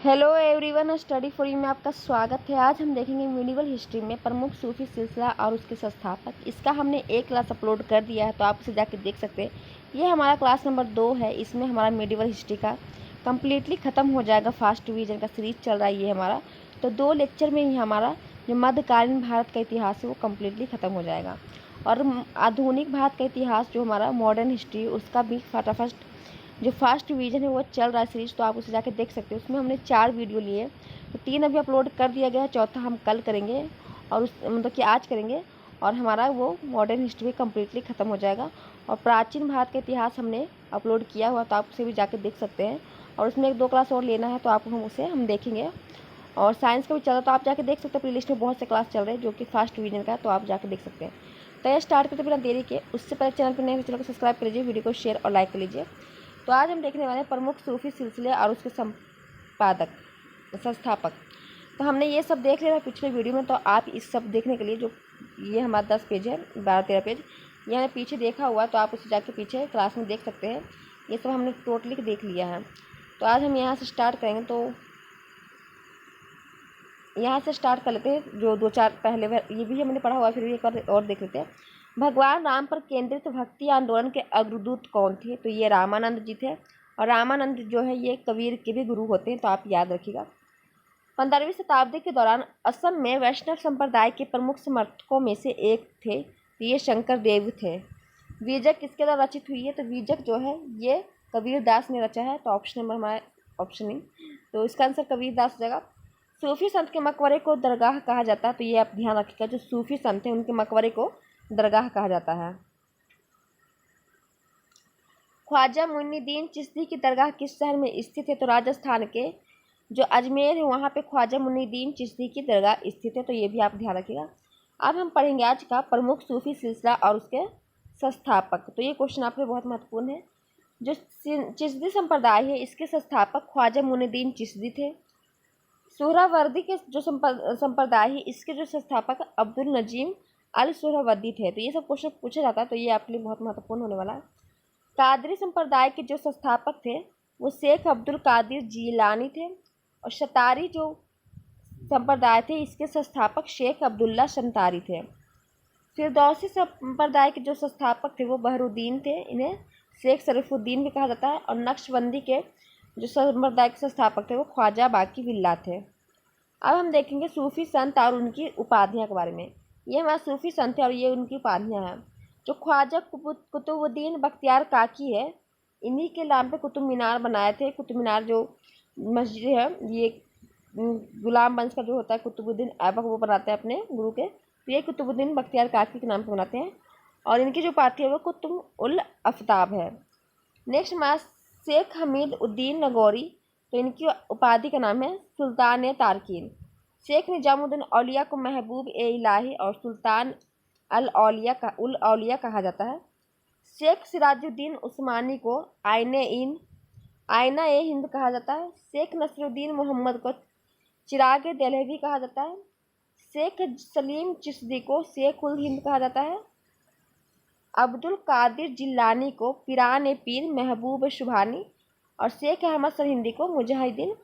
Hello everyone, study for you में आपका स्वागत है। आज हम देखेंगे मिडिवल हिस्ट्री में प्रमुख सूफी सिलसिला और उसके संस्थापक। इसका हमने एक क्लास अपलोड कर दिया है, तो आप उसे जाके देख सकते हैं। ये हमारा क्लास नंबर 2 है। इसमें हमारा मिडिवल हिस्ट्री का कम्प्लीटली ख़त्म हो जाएगा। फास्ट डिवीजन का सीरीज चल रहा है ये हमारा। तो 2 लेक्चर में ही हमारा जो मध्यकालीन भारत का इतिहास है वो कम्प्लीटली ख़त्म हो जाएगा। और आधुनिक भारत का इतिहास जो हमारा मॉडर्न हिस्ट्री, उसका भी फटाफट जो फास्ट डिवीजन है वो चल रहा है सीरीज, तो आप उसे जाके देख सकते हो। उसमें हमने 4 वीडियो लिए, तो 3 अभी अपलोड कर दिया गया है, चौथा हम कल करेंगे और उस मतलब कि आज करेंगे। और हमारा वो मॉडर्न हिस्ट्री कम्प्लीटली ख़त्म हो जाएगा। और प्राचीन भारत का इतिहास हमने अपलोड किया हुआ, तो आप उसे भी जाके देख सकते हैं। और उसमें 1-2 क्लास और लेना है, तो आप हम देखेंगे। और साइंस का भी चल रहा है, तो आप जाके देख सकते हैं। प्ले लिस्ट में बहुत से क्लास चल रहे हैं जो कि फास्ट डिवीजन का है, तो आप जाके देख सकते हैं। तो ये स्टार्ट करते बिना देरी के, उससे पहले चैनल पर नए चैनल को सब्सक्राइब कर लीजिए, वीडियो को शेयर और लाइक कर लीजिए। तो आज हम देखने वाले हैं प्रमुख सूफी सिलसिले और उसके संस्थापक। तो हमने ये सब देख लिया था पिछले वीडियो में, तो आप इस सब देखने के लिए जो ये हमारा 10 पेज है, 12-13 पेज ये हमने पीछे देखा हुआ, तो आप उसे जाके पीछे क्लास में देख सकते हैं। ये सब हमने टोटली देख लिया है। तो आज हम यहाँ से स्टार्ट करेंगे। तो यहाँ से स्टार्ट कर लेते हैं। जो 2-4 पहले ये भी हमने पढ़ा हुआ, फिर भी एक बार और देख लेते हैं। भगवान राम पर केंद्रित भक्ति आंदोलन के अग्रदूत कौन थे? तो ये रामानंद जी थे। और रामानंद जो है ये कबीर के भी गुरु होते हैं, तो आप याद रखिएगा। 15वीं शताब्दी के दौरान असम में वैष्णव संप्रदाय के प्रमुख समर्थकों में से एक थे, तो ये शंकर देव थे। बीजक किसके द्वारा रचित हुई है? तो बीजक जो है ये कबीर दास ने रचा है। तो ऑप्शन नंबर हमारा ऑप्शन नहीं, तो इसका आंसर कबीर दास हो जाएगा। सूफी संत के मकबरे को दरगाह कहा जाता है, तो ये आप ध्यान रखिएगा। जो सूफी संत हैं उनके मकबरे को दरगाह कहा जाता है। ख्वाजा मुइनुद्दीन चिश्ती की दरगाह किस शहर में स्थित है? तो राजस्थान के जो अजमेर है वहाँ पे ख्वाजा मुइनुद्दीन चिश्ती की दरगाह स्थित है, तो ये भी आप ध्यान रखिएगा। अब हम पढ़ेंगे आज का प्रमुख सूफी सिलसिला और उसके संस्थापक। तो ये क्वेश्चन आपके बहुत महत्वपूर्ण है। जो चिश्ती संप्रदाय है इसके संस्थापक ख्वाजा मुइनुद्दीन चिश्ती थे। सोहरावर्दी के जो संप्रदाय है इसके जो संस्थापक अब्दुल नजीम अल सोहरावर्दी थे। तो ये सब क्वेश्चन पूछा जाता है, तो ये आपके लिए बहुत महत्वपूर्ण होने वाला है। कादरी संप्रदाय के जो संस्थापक थे वो शेख अब्दुल कादिर जीलानी थे। और शतारी जो संप्रदाय थे इसके संस्थापक शेख अब्दुल्ला शंतारी थे। फिरदौसी संप्रदाय के जो संस्थापक थे वो बहरुद्दीन थे, इन्हें शेख शरीफुद्दीन भी कहा जाता है। और नक्शबंदी के जो संप्रदाय के संस्थापक थे वो ख्वाजा बाकी बिल्ला थे। अब हम देखेंगे सूफी संत और उनकी उपाधियाँ के बारे में। ये हमारा सूफी संत है और ये उनकी उपाधियाँ हैं। जो ख्वाजा कुतुबुद्दीन बख्तियार काकी है, इन्हीं के नाम पे कुतुब मीनार बनाए थे। कुतुब मीनार जो मस्जिद है ये गुलाम वंश का जो होता है कुतुबुद्दीन ऐबक, वो बनाते हैं अपने गुरु के, तो ये कुतुबुद्दीन बख्तियार काकी के नाम पे बनाते हैं। और इनकी जो उपाधि है वो कुतुब उल आफ्ताब है। नेक्स्ट हमारा शेख हमीद उद्दीन नगौरी, तो इनकी उपाधि का नाम है सुल्तान तारकीन। शेख निजामुद्दीन औलिया को महबूब ए इलाही और सुल्तान उल औलिया कहा जाता है। शेख सिराजुद्दीन उस्मानी को आईना ए हिंद कहा जाता है। शेख नसरुद्दीन मोहम्मद को चिराग दहलवी कहा जाता है। शेख सलीम चिश्ती को शेख उल हिंद कहा जाता है। अब्दुल कादिर जिलानी को पिरान ए पीर महबूब शुभानी और शेख अहमद सरहिंदी को मुजाहिदीन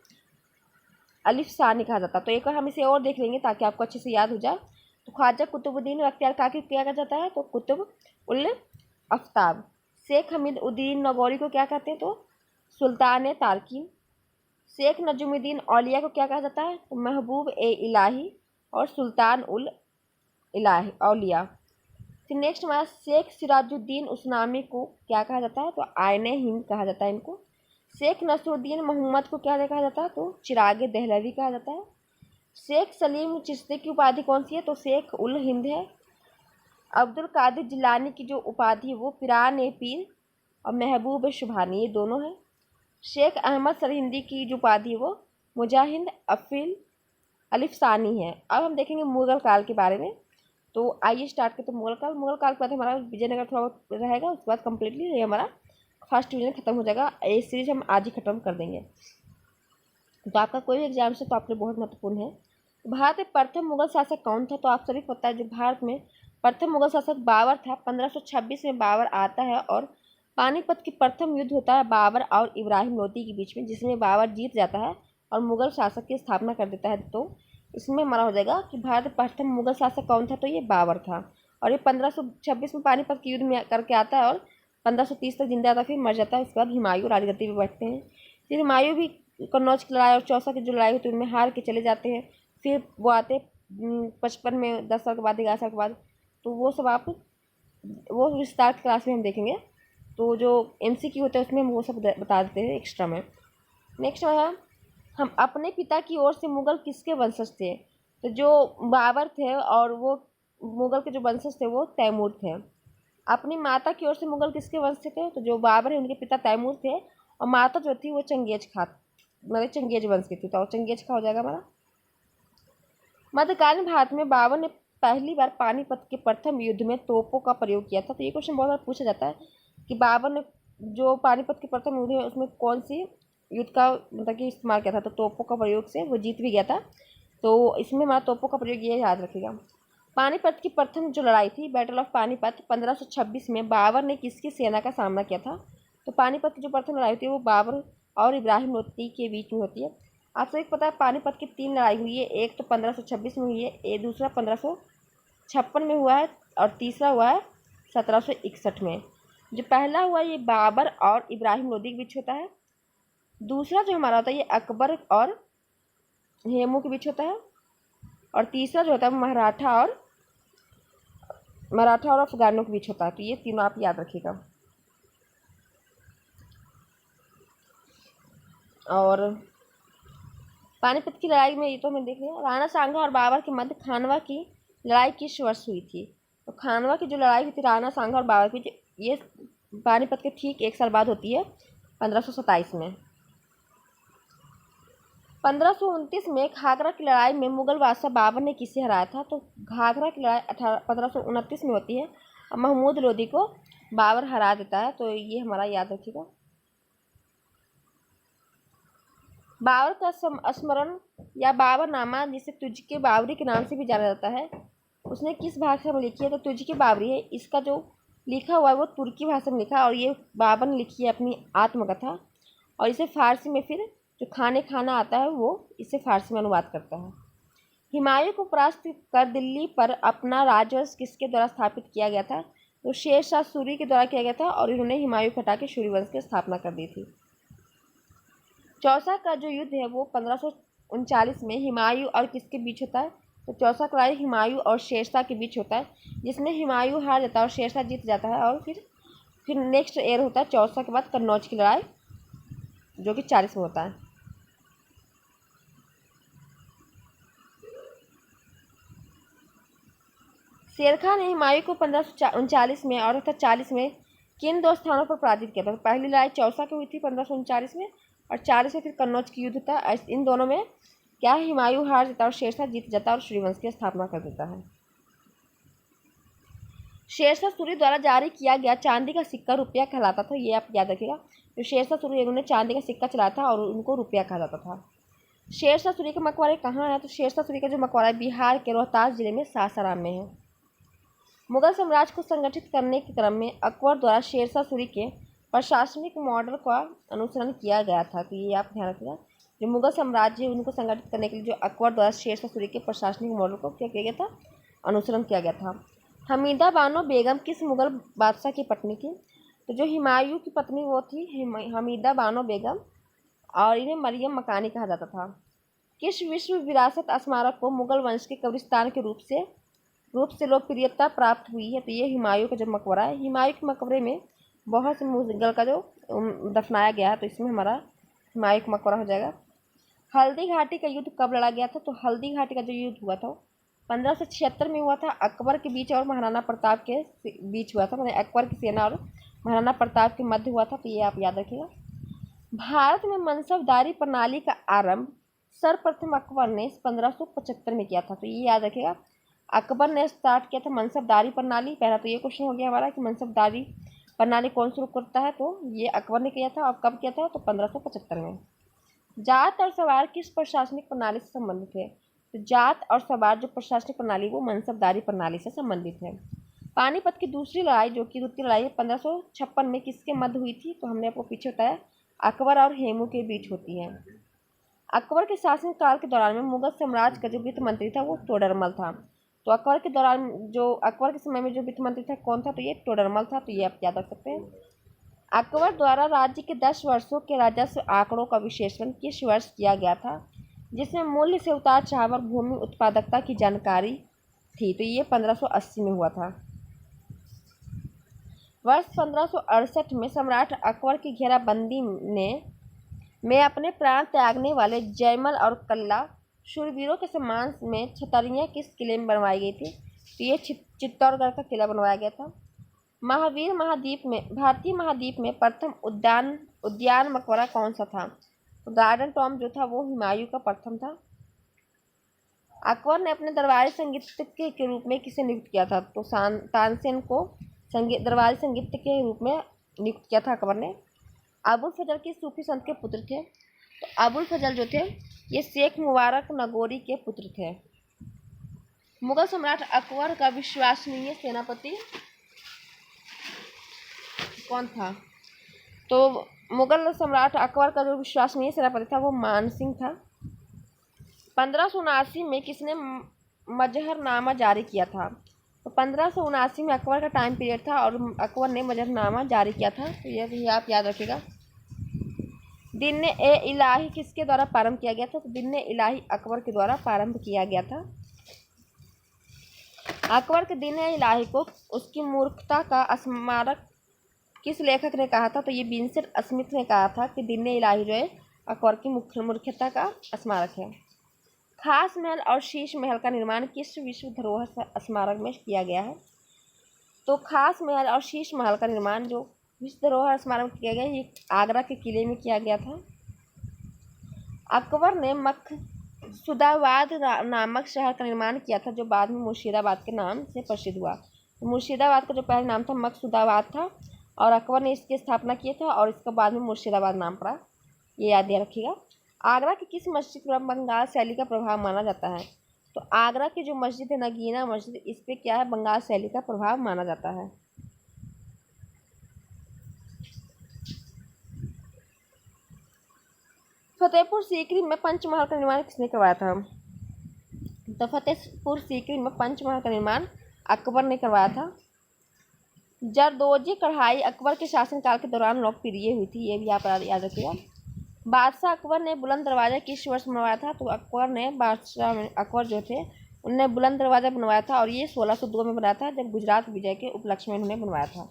अलिफ सानी कहा जाता है। तो एक बार हम इसे और देख लेंगे ताकि आपको अच्छे से याद हो जाए। तो ख्वाजा कुतुबुद्दीन बख्तियार काकी को क्या कहा जाता है? तो कुतुब उल आफ्ताब। शेख हमीद उद्दीन नगौरी को क्या कहते हैं? तो सुल्तान तारकीन। शेख नजमुद्दीन औलिया को क्या कहा जाता है? तो महबूब ए इलाही और सुल्तान उल इलाही औलिया। फिर नेक्स्ट हमारा शेख सिराजुद्दीन उस्मानी को क्या कहा जाता है? तो आईने हिंद कहा जाता है इनको। शेख नसरुद्दीन मोहम्मद को क्या कहा जाता है? तो चिराग दहलवी कहा जाता है। शेख सलीम चिश्ती की उपाधि कौन सी है? तो शेख उल हिंद है। अब्दुल कादिर जिलानी की जो उपाधि है वो पिरान ए पीर और महबूब शुभानी, ये दोनों हैं। शेख अहमद सरहिंदी की जो उपाधि है वो मुजाहिद अफिल अलिफ सानी है। अब हम देखेंगे मुगल काल के बारे में। तो आइए स्टार्ट करते हैं मुगल काल के बाद हमारा विजयनगर थोड़ा बहुत रहेगा, उसके बाद कम्प्लीटली ये हमारा फर्स्ट डिवीजन खत्म हो जाएगा। ये सीरीज हम आज ही खत्म कर देंगे। तो आपका कोई भी एग्जाम से तो आपके लिए बहुत महत्वपूर्ण है। भारत में प्रथम मुगल शासक कौन था? तो आप सभी को पता है जो भारत में प्रथम मुगल शासक बाबर था। 1526 में बाबर आता है और पानीपत की प्रथम युद्ध होता है बाबर और इब्राहिम लोदी के बीच में, जिसमें बाबर जीत जाता है। और मुगल शासक की स्थापना कर देता है। तो इसमें हमारा हो जाएगा कि भारत में प्रथम मुगल शासक कौन था, तो ये बाबर था। और ये 1526 में पानीपत के युद्ध में करके आता है और 1530 तक जिंदा आता, फिर मर जाता है। इसके बाद हुमायूं राजगद्दी पे बैठते हैं। फिर हुमायूं भी कन्नौज की लड़ाई और चौसा की जो लड़ाई होती है उनमें हार के चले जाते हैं। फिर वो आते 55 में, 10 साल के बाद, 11 साल के बाद। तो वो सब आप वो विस्तार की क्लास में हम देखेंगे। तो जो MCQ होता है उसमें हम वो सब बता देते हैं एक्स्ट्रा में। नेक्स्ट है हम अपने पिता की ओर से मुगल किसके वंशज थे, तो जो बाबर थे और वो मुगल के जो वंशज थे वो तैमूर थे। अपनी माता की ओर से मुगल किसके वंश से थे, तो जो बाबर है उनके पिता तैमूर थे और माता जो थी वो चंगेज खा, मतलब चंगेज वंश की थी। तो चंगेज खा हो जाएगा हमारा। मध्यकालीन भारत में बाबर ने पहली बार पानीपत के प्रथम युद्ध में तोपों का प्रयोग किया था। तो ये क्वेश्चन बहुत बार पूछा जाता है कि बाबर ने जो पानीपत के प्रथम युद्ध है उसमें कौन सी युद्ध का मतलब कि इस्तेमाल किया था, तो तोपों का प्रयोग से वो जीत भी गया था। तो इसमें हमारा तोपों का प्रयोग ये याद रखेगा। पानीपत की प्रथम जो लड़ाई थी, बैटल ऑफ पानीपत, 1526 में बाबर ने किसकी सेना का सामना किया था, तो पानीपत की जो प्रथम लड़ाई होती है वो बाबर और इब्राहिम लोदी के बीच में होती है। आपको एक पता है पानीपत की 3 लड़ाई हुई है। एक तो 1526 में हुई है, दूसरा 1556 में हुआ है और तीसरा हुआ है 1761 में। जो पहला हुआ ये बाबर और इब्राहिम लोदी के बीच होता है। दूसरा जो हमारा होता है ये अकबर और हेमू के बीच होता है। और तीसरा जो होता है मराठा और अफगानों के बीच होता है। तो ये तीनों आप याद रखिएगा। और पानीपत की लड़ाई में ये तो हमें देख लिया। राणा सांगा और बाबर के मध्य खानवा की लड़ाई किस वर्ष हुई थी, तो खानवा की जो लड़ाई हुई थी राणा सांगा और बाबर की, ये पानीपत के ठीक 1 साल बाद होती है, 1527 में। 1529 में घाघरा की लड़ाई में मुगल बादशाह बाबर ने किसे हराया था, तो घाघरा की लड़ाई 1529 में होती है और महमूद लोदी को बाबर हरा देता है। तो ये हमारा याद रखिएगा। बाबर का स्मरण या बाबरनामा, जिसे तुझके बाबरी के नाम से भी जाना जाता है, उसने किस भाषा में लिखी है, तो तुझके बाबरी है। इसका जो लिखा हुआ है वो तुर्की भाषा में लिखा है और ये बाबर ने लिखी है अपनी आत्मकथा। और इसे फारसी में फिर जो खाने खाना आता है वो इसे फारसी में अनुवाद करता है। हुमायूं को परास्त कर दिल्ली पर अपना राजवंश किसके द्वारा स्थापित किया गया था, तो शेर शाह सूरी के द्वारा किया गया था और इन्होंने हुमायूं को हटा के सूरी वंश की स्थापना कर दी थी। चौसा का जो युद्ध है वो 1539 में हुमायूं और किसके बीच होता है, तो चौसा का लड़ाई हुमायूं और शेरशाह के बीच होता है, जिसमें हुमायूं हार जाता है और शेरशाह जीत जाता है। और फिर नेक्स्ट ईयर होता है चौसा के बाद कन्नौज की लड़ाई, जो कि 40 में होता है। शेरखान ने हुमायूं को 1539 में और 40 में किन 2 स्थानों पर पराजित किया था, तो पहली लड़ाई चौसा की हुई थी 1539 में और 40 में फिर कन्नौज की युद्ध था। इन दोनों में क्या हुमायूं हार जाता है और शेरशाह जीत जाता है और सूर्यवंश की स्थापना कर देता है। शेरशाह सूरी द्वारा जारी किया गया चांदी का सिक्का रुपया कहलाता था। ये आप याद रखिएगा। तो शेरशाह सूरी इन्होंने चांदी का सिक्का चलाया था और उनको रुपया कहा जाता था। शेरशाह सूरी का मकबरा कहाँ है, तो शेरशाह सूरी का जो मकबरा है बिहार के रोहतास जिले में सासाराम में है। मुगल साम्राज्य को संगठित करने के क्रम में अकबर द्वारा शेरशाह सूरी के प्रशासनिक मॉडल का अनुसरण किया गया था। तो ये आप ध्यान रखिएगा। जो मुगल साम्राज्य है उनको संगठित करने के लिए जो अकबर द्वारा शेरशाह सूरी के प्रशासनिक मॉडल को क्या किया गया था, अनुसरण किया गया था। हमीदा बानो बेगम किस मुगल बादशाह की पत्नी थी, तो जो हुमायूं की पत्नी वो थी हमीदा बानो बेगम और इन्हें मरियम मकानी कहा जाता था। किस विश्व विरासत स्मारक को मुगल वंश के कब्रिस्तान के रूप से लोकप्रियता प्राप्त हुई है, तो ये हुमायूं का जो मकबरा है। हुमायूं के मकबरे में बहुत से मुगल का जो दफनाया गया है, तो इसमें हमारा हुमायूं का मकबरा हो जाएगा। हल्दी घाटी का युद्ध कब लड़ा गया था, तो हल्दी घाटी का जो युद्ध हुआ था 1576 में हुआ था। अकबर के बीच और महाराणा प्रताप के बीच हुआ था, मतलब अकबर की सेना और महाराणा प्रताप के मध्य हुआ था। तो ये आप याद रखिएगा। भारत में मनसबदारी प्रणाली का आरंभ सर्वप्रथम अकबर ने 1575 में किया था। तो ये याद रखिएगा, अकबर ने स्टार्ट किया था मनसबदारी प्रणाली। पहला तो ये क्वेश्चन हो गया हमारा कि मनसबदारी प्रणाली कौन शुरू करता है, तो ये अकबर ने किया था। और कब किया था, तो 1575 में। जाट और सवार किस प्रशासनिक प्रणाली से संबंधित है, तो जाट और सवार जो प्रशासनिक प्रणाली वो मनसबदारी प्रणाली से संबंधित है। पानीपत की दूसरी लड़ाई जो कि द्वितीय लड़ाई 1556 में किसके मध्य हुई थी, तो हमने आपको पीछे बताया अकबर और हेमू के बीच होती है। अकबर के शासनकाल के दौरान में मुगल साम्राज्य का जो वित्त मंत्री था वो तोडरमल था। तो अकबर के दौरान जो अकबर के समय में जो वित्त मंत्री था कौन था, तो ये तोडरमल था। तो ये आप याद रख सकते हैं। अकबर द्वारा राज्य के 10 वर्षों के राजस्व आंकड़ों का विश्लेषण किस वर्ष किया गया था, जिसमें मूल्य से उतार चढ़ाव और भूमि उत्पादकता की जानकारी थी? तो ये 1580 में हुआ था। वर्ष 1568 में सम्राट अकबर की घेराबंदी में अपने प्राण त्यागने वाले जयमल और कल्ला शूरवीरों के सम्मान में छतरियाँ किस किले में बनवाई गई थी? तो ये चित्तौड़गढ़ का किला बनवाया गया था। भारतीय महाद्वीप में प्रथम उद्यान मकबरा कौन सा था? तो गार्डन टॉम जो था वो हुमायूं का प्रथम था। अकबर ने अपने दरबारी संगीतज्ञ के रूप में किसे नियुक्त किया था? तो तानसेन को दरबारी संगीतज्ञ के रूप में नियुक्त किया था अकबर ने। अबुल फजल किस सूफी संत के पुत्र थे? तो अबुल फजल जो थे ये शेख मुबारक नगोरी के पुत्र थे। मुगल सम्राट अकबर का विश्वसनीय सेनापति कौन था? तो मुगल सम्राट अकबर का जो विश्वसनीय सेनापति था वो मान सिंह था। 1579 में किसने मजहरनामा जारी किया था? तो 1579 में अकबर का टाइम पीरियड था और अकबर ने मजहरनामा जारी किया था। तो ये भी आप याद रखिएगा। दिन ए इलाही किसके द्वारा प्रारंभ किया गया था? तो दिन ए इलाही अकबर के द्वारा प्रारंभ किया गया था। अकबर के दिन ए इलाही को उसकी मूर्खता का स्मारक किस लेखक ने कहा था? तो ये विंसेंट स्मिथ ने कहा था कि दिन ए इलाही जो है अकबर की मूर्खता का स्मारक है। खास महल और शीश महल का निर्माण किस विश्व धरोहर स्मारक में किया गया है? तो खास महल और शीश महल का निर्माण जो विश्व धरोहर स्मारक में किया गया ये आगरा के किले में किया गया था। अकबर ने मकसूदाबाद नामक शहर का निर्माण किया था जो बाद में मुर्शिदाबाद के नाम से प्रसिद्ध हुआ। तो मुर्शिदाबाद का जो पहला नाम था मकसूदाबाद था और अकबर ने इसकी स्थापना की था और इसका बाद में मुर्शिदाबाद नाम पड़ा। ये याद रखिएगा। आगरा की किस मस्जिद पर बंगाल शैली का प्रभाव माना जाता है? तो आगरा की जो मस्जिद है नगीना मस्जिद, इस पे क्या है, बंगाल शैली का प्रभाव माना जाता है। फतेहपुर सीकरी में पंचमहल का निर्माण किसने करवाया था? तो फतेहपुर सीकरी में पंचमहल का निर्माण अकबर ने करवाया था। जरदोजी कढ़ाई अकबर के शासनकाल के दौरान लोकप्रिय हुई थी। ये भी आप याद रखिएगा। बादशाह अकबर ने बुलंद दरवाज़ा किस वर्ष बनवाया था? तो अकबर जो थे उनने बुलंद दरवाज़ा बनवाया था और ये 1602 में बनाया था जब गुजरात विजय के उपलक्ष्य में उन्होंने बनवाया था।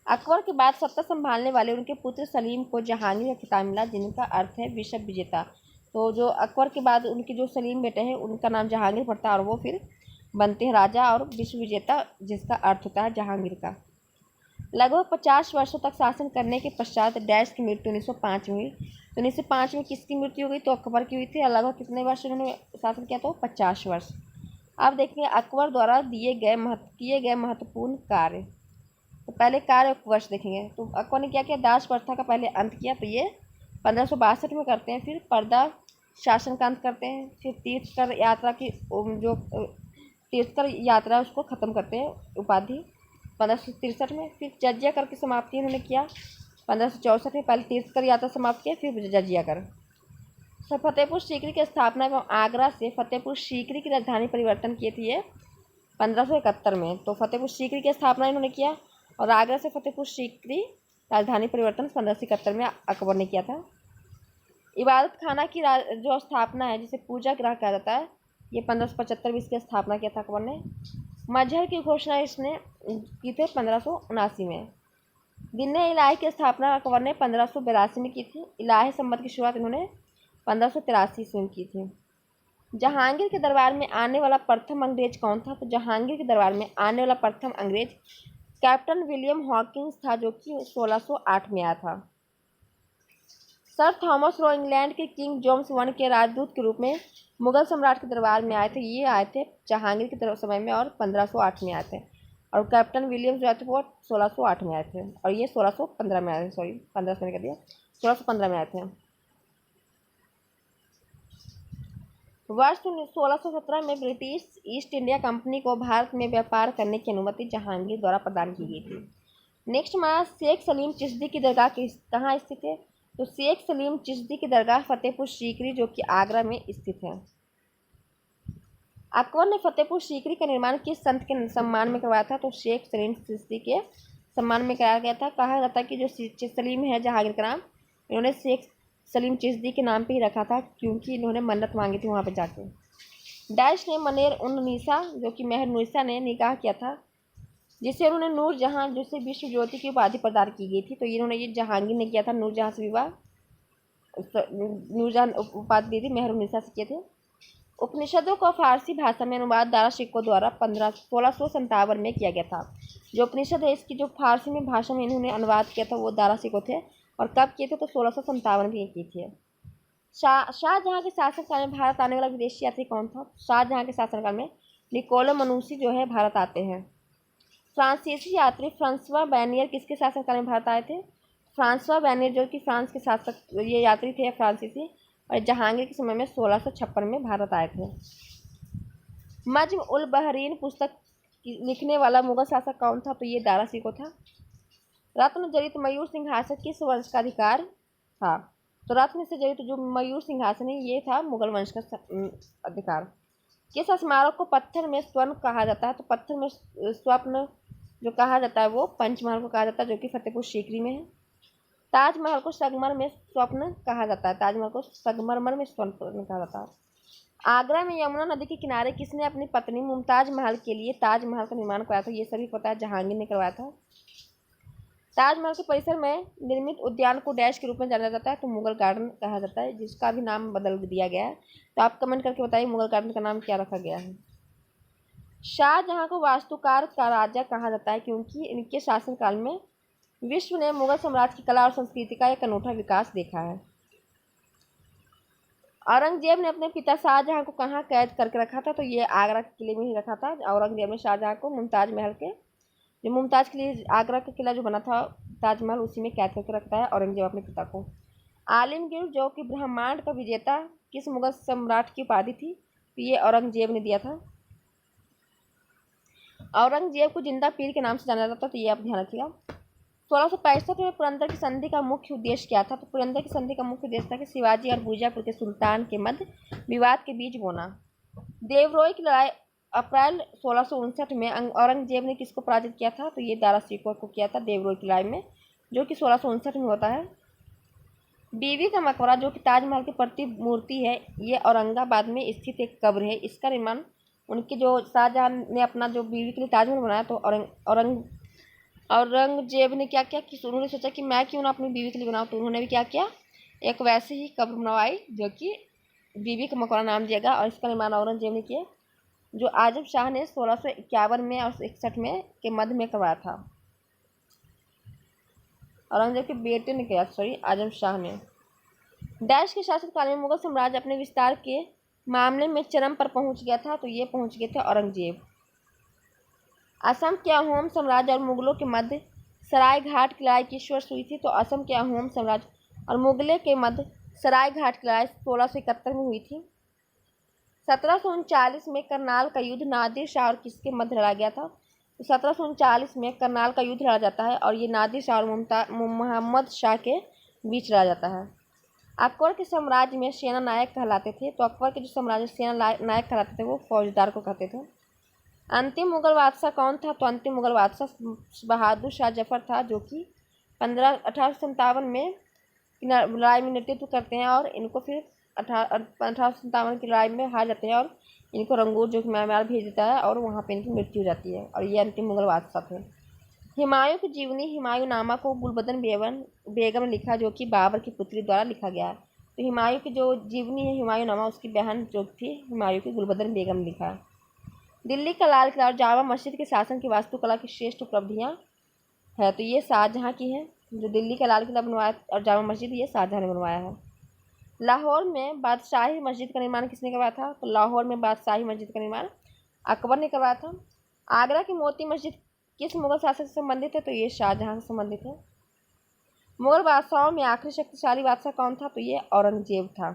अकबर के बाद सत्ता संभालने वाले उनके पुत्र सलीम को जहांगीर का खिताब मिला जिनका अर्थ है विश्व विजेता। तो जो अकबर के बाद उनके जो सलीम बेटे हैं उनका नाम जहांगीर पड़ता है और वो फिर बनते हैं राजा और विश्व विजेता जिसका अर्थ होता है जहांगीर का। लगभग 50 वर्षों तक शासन करने के पश्चात डैश की मृत्यु 1905 में हुई। तो 1905 में किसकी मृत्यु हो गई? तो अकबर की हुई थी। लगभग कितने वर्ष उन्होंने शासन किया? तो 50 वर्ष। अब देखिए अकबर द्वारा किए गए महत्वपूर्ण कार्य। तो पहले कार्य वर्ष देखेंगे। तो अकबर ने क्या किया? दास प्रथा का पहले अंत किया। तो ये 1562 में करते हैं। फिर पर्दा शासन का अंत करते हैं। फिर तीर्थकर यात्रा उसको ख़त्म करते हैं उपाधि 1563 में। फिर जजिया कर की समाप्ति उन्होंने किया 1564 में। पहले तीर्थकर यात्रा समाप्त किया फिर जजिया कर। फतेहपुर सीकरी की स्थापना एवं आगरा से फतेहपुर सीकरी की राजधानी परिवर्तन किए थे ये 1571 में। तो फतेहपुर सीकरी की स्थापना इन्होंने किया और आगरा से फतेहपुर सीकरी राजधानी परिवर्तन 1571 में अकबर ने किया था। इबादत खाना की जो स्थापना है जिसे पूजा गृह कहा जाता है ये 1575 में इसकी स्थापना किया था अकबर ने। मजहर की घोषणा इसने की थी 1579 में। दिन इलाही की स्थापना अकबर ने 1582 में की थी। इलाही संबत की शुरुआत इन्होंने 1583 में की थी। जहांगीर के दरबार में आने वाला प्रथम अंग्रेज कौन था? तो जहांगीर के दरबार में आने वाला प्रथम अंग्रेज कैप्टन विलियम हॉकिंस था जो कि 1608 में आया था। सर थॉमस रो इंग्लैंड के किंग जेम्स I के राजदूत के रूप में मुगल सम्राट के दरबार में आए थे। ये आए थे जहांगीर के समय में और 1508 में आए थे। और कैप्टन विलियम्स जो थे वो 1608 में आए थे और ये 1615 में आए थे। सॉरी 15 में कर दिया, 1615 में आए थे। वर्ष 1617 में ब्रिटिश ईस्ट इंडिया कंपनी को भारत में व्यापार करने की अनुमति जहांगीर द्वारा प्रदान की गई थी। नेक्स्ट हमारा शेख सलीम चिश्ती की दरगाह कहाँ स्थित है? तो शेख सलीम चिश्ती की दरगाह फतेहपुर सीकरी जो कि आगरा में स्थित है। अकबर ने फतेहपुर सीकरी का निर्माण किस संत के सम्मान में करवाया था? तो शेख सलीम चिश्ती के सम्मान में कराया गया था। कहा जाता है कि जो सलीम है जहांगीर का नाम, इन्होंने शेख सलीम चिश्ती के नाम पे ही रखा था क्योंकि इन्होंने मन्नत मांगी थी वहाँ पे जाके। डैश ने मनेर उन नीसा जो कि मेहरुन्निसा ने निकाह किया था, जिसे उन्होंने नूरजहां जिसे विश्व ज्योति की उपाधि प्रदान की गई थी। तो इन्होंने ये जहांगीर ने किया था, नूरजहां से विवाह, नूरजहां उपाधि दी थी, मेहरुन्निसा से किए थे। उपनिषदों का फारसी भाषा में अनुवाद दारा शिकोह द्वारा 1657 में किया गया था। जो उपनिषद है इसकी जो फारसी में भाषा में इन्होंने अनुवाद किया था वो दारा शिकोह थे। और कब किए थे? तो 1657 में किए थे। शाहजहां के शासनकाल में भारत आने वाला विदेशी यात्री कौन था? शाहजहां के शासनकाल में निकोलो मनुसी जो है भारत आते हैं। फ्रांसीसी यात्री फ्रांसवा बैनियर किसके शासनकाल में भारत आए थे? फ्रांसवा बैनियर जो कि फ्रांस के शासक ये यात्री थे फ्रांसीसी, और जहांगीर के समय में 1656 में भारत आए थे। मज्म उल बहरीन पुस्तक लिखने वाला मुगल शासक कौन था? तो ये दारा शिकोह था। रत्न जड़ित मयूर सिंहासन किस वंश का अधिकार था? तो रत्न से जड़ित जो मयूर सिंहासन है ये था मुगल वंश का अधिकार। किस स्मारक को पत्थर में स्वर्ण कहा जाता है? तो पत्थर में स्वप्न जो कहा जाता है वो पंचमहल को कहा जाता है जो कि फतेहपुर सीकरी में है। ताजमहल को संगमरमर में स्वप्न कहा जाता है, ताजमहल को संगमरमर में स्वर्ण कहा जाता है। आगरा में यमुना नदी के किनारे किसने अपनी पत्नी मुमताज महल के लिए ताजमहल का निर्माण कराया था? ये सभी पता है, जहांगीर ने करवाया था। ताजमहल के परिसर में निर्मित उद्यान को डैश के रूप में जाना जाता है? तो मुगल गार्डन कहा जाता है, जिसका भी नाम बदल दिया गया है। तो आप कमेंट करके बताइए मुगल गार्डन का नाम क्या रखा गया है। शाहजहां को वास्तुकार का राजा कहा जाता है क्योंकि इनके शासनकाल में विश्व ने मुगल साम्राज्य की कला और संस्कृति का एक अनूठा विकास देखा है। औरंगजेब ने अपने पिता शाहजहां को कहाँ कैद करके रखा था? तो ये आगरा के किले में ही रखा था। औरंगजेब ने शाहजहां को मुमताज महल के जो मुमताज के लिए आगरा का किला जो बना था ताजमहल उसी में कैद करके रखता है औरंगजेब अपने पिता को। आलमगीर जो कि ब्रह्मांड का विजेता किस मुगल सम्राट की उपाधि थी? तो ये औरंगजेब ने दिया था। औरंगजेब को जिंदा पीर के नाम से जाना जाता था, तो ये आप ध्यान रखिएगा। 1665 में पुरंदर की संधि का मुख्य उद्देश्य क्या था? तो पुरंदर की संधि का मुख्य उद्देश्य था कि शिवाजी और बीजापुर के सुल्तान के मध्य विवाद के बीच बोना। देवरोई की लड़ाई अप्रैल 1659 में औरंगजेब ने किसको पराजित किया था? तो ये दारा शिकोह को किया था देवरोई की लड़ाई में, जो कि 1659 में होता है। बीबी का मकबरा जो कि ताजमहल की प्रतिमूर्ति है, ये औरंगाबाद में स्थित एक कब्र है। इसका निर्माण उनके जो शाहजहां ने अपना जो बीवी के लिए ताजमहल बनाया, तो औरंगजेब ने क्या किया कि उन्होंने सोचा कि मैं क्यों ना अपनी बीवी के लिए बनाऊँ, तो उन्होंने भी क्या किया, एक वैसे ही कब्र बनवाई जो कि बीबी का मकबरा नाम दिया गया। और इसका निर्माण औरंगजेब ने किया, जो आजम शाह ने 1651 में और 61 में के मध्य में करवाया था। औरंगजेब के बेटे ने किया, आजम शाह ने। डैश के शासनकाल में मुगल साम्राज्य अपने विस्तार के मामले में चरम पर पहुंच गया था? तो ये पहुंच गए थे औरंगजेब। असम के अहोम साम्राज्य और मुगलों के मध्य सराय घाट की लड़ाई किस वर्ष हुई थी? तो असम के अहोम साम्राज्य और मुगलों के मध्य सराय घाट की लड़ाई 1671 में हुई थी। 1739 में करनाल का युद्ध नादिर शाह और किसके मध्य लड़ा गया था? तो 1739 में करनाल का युद्ध लड़ा जाता है और ये नादिर शाह और मोहम्मद शाह के बीच लड़ा जाता है। अकबर के साम्राज्य में सेना नायक कहलाते थे? तो अकबर के जो साम्राज्य सेना नायक कहलाते थे वो फौजदार को कहते थे। अंतिम मुगल बादशाह कौन था? तो अंतिम मुगल बादशाह बहादुर शाह जफर था, जो कि 1857 में लड़ाई में नेतृत्व करते हैं और इनको फिर 1857 की लड़ाई में हार जाते हैं और इनको रंगूर जो कि म्यांमार भेज देता है और वहाँ पे इनकी मृत्यु हो जाती है। और ये अंतिम मुगल बादशाह थे। हुमायूं की जीवनी हुमायूंनामा को गुलबदन बेगम ने लिखा, जो कि बाबर की पुत्री द्वारा लिखा गया है। तो हुमायूं की जो जीवनी है हुमायूंनामा, उसकी बहन जो थी हुमायूं की गुलबदन बेगम ने लिखा है। दिल्ली का लाल किला और जामा मस्जिद के शासन की वास्तुकला की श्रेष्ठ उपलब्धियां है? तो ये शाहजहां की है। जो दिल्ली का लाल किला बनवाया और जामा मस्जिद ये शाहजहां ने बनवाया है। लाहौर में बादशाही मस्जिद का निर्माण किसने करवाया था? तो लाहौर में बादशाही मस्जिद का निर्माण अकबर ने करवाया था। आगरा की मोती मस्जिद किस मुगल शासक से संबंधित है? तो ये शाहजहां से संबंधित है। मुगल बादशाहों में आखिरी शक्तिशाली बादशाह कौन था? तो ये औरंगजेब था।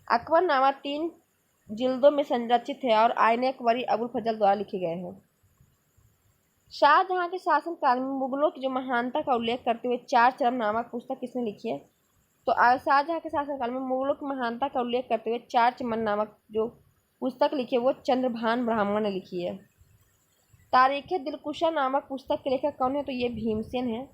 अकबरनामा 3 जिल्दों में संरचित है और आईने अकबरी अबुल फजल द्वारा लिखे गए हैं। शाहजहाँ के शासनकाल में मुगलों की जो महानता का उल्लेख करते हुए चार चरम नामक पुस्तक किसने लिखी है? तो शाहजहाँ के शासनकाल में मुगलों की महानता का उल्लेख करते हुए चार चमन नामक जो पुस्तक लिखी है वो चंद्रभान ब्राह्मण ने लिखी है। तारीख दिलकुशा नामक पुस्तक के लेखक कौन है? तो ये भीमसेन है।